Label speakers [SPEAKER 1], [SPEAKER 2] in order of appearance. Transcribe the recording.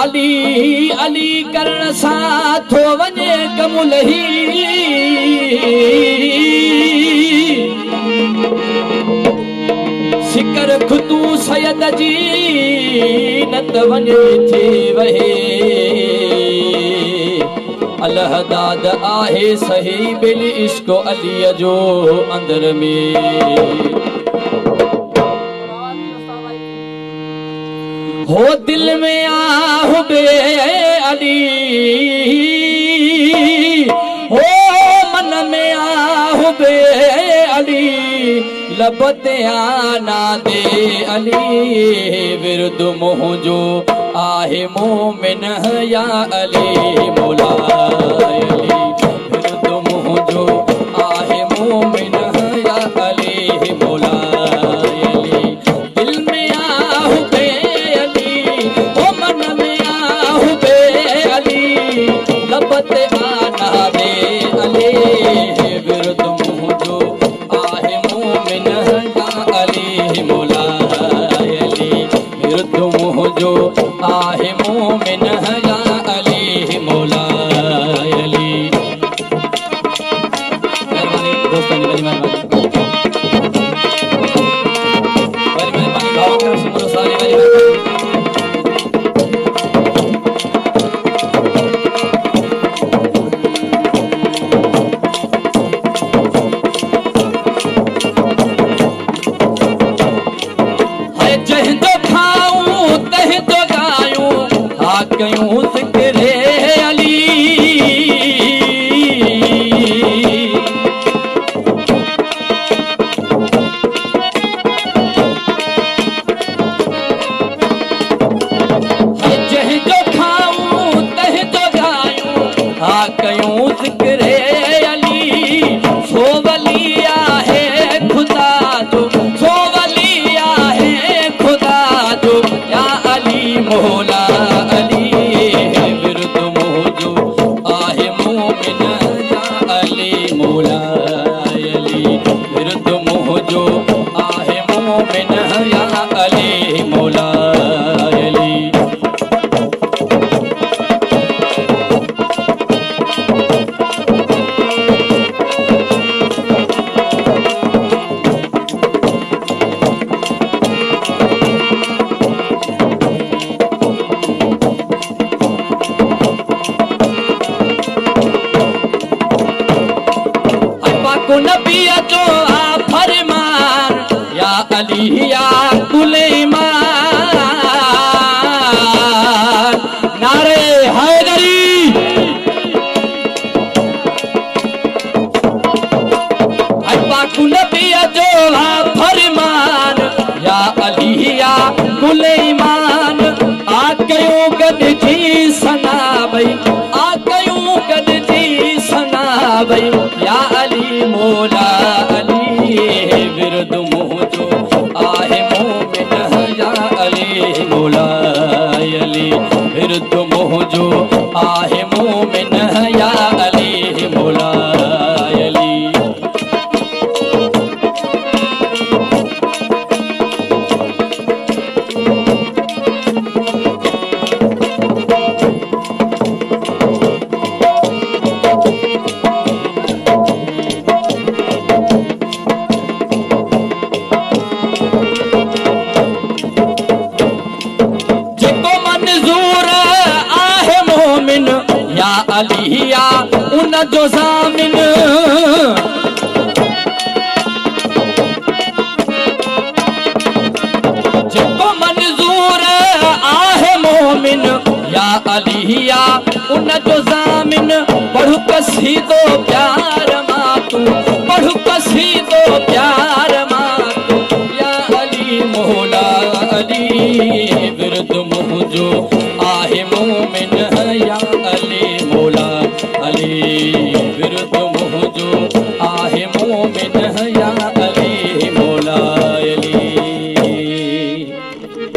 [SPEAKER 1] अली अली करण सां थो वञे कमुलही शिकर खुदू सयद जी नत वञे थी वहे अलहदाद आहे सही बिल इश्क अलीअ जो अंदर में हो दिल में आहुबे अली हो मन में आहुबे अली लबते आना दे अली विरुद्ध मोह जो आहे मोमिन या अली मौला अली विरुद्ध मोह जो आहे मोमिन या अली मौला अली दिल में आहुबे अली ओ मन में आहुबे अली लबते आना दे अली विरुद्ध मोह जो आहे मोमिन या अली मौला अली विरुद्ध मोह जो आहे मोमिन या अली मौला अली मेहरबानी दोस्तों जी मेहरबानी भाव कर सुमरो सारी कयूं ज़िक्र अली जंहिंजो खाऊं तंहिंजो ॻायूं हा कयूं ज़िक्र अली सो वली आहे ख़ुदा जो सो वली आहे ख़ुदा जो या अली मौला नबी जो आ फरमान या अली या गुलेमान नारे हैदरी पाकु नबी जो आ फरमान या अली या गुलेमान आ कयूं गद जी सना भई आ कयूं गद जी सना भई या अली मौला अली विरुद्ध मोह जो आहे मोमिन या अली मौला अली विरुद्ध मोह जो आहे मोमिन या अली मौला अली अलिया उन जो ज़ामिन जेको मंज़ूर आहे मोमिन या अलिया उन जो ज़ामिन पढ़ु कसीदो प्यार मां तू पढ़ु कसीदो प्यार मां तू या अली मौला अली विरुद्ध मोह जो आहे मोमिन या अली मौला अली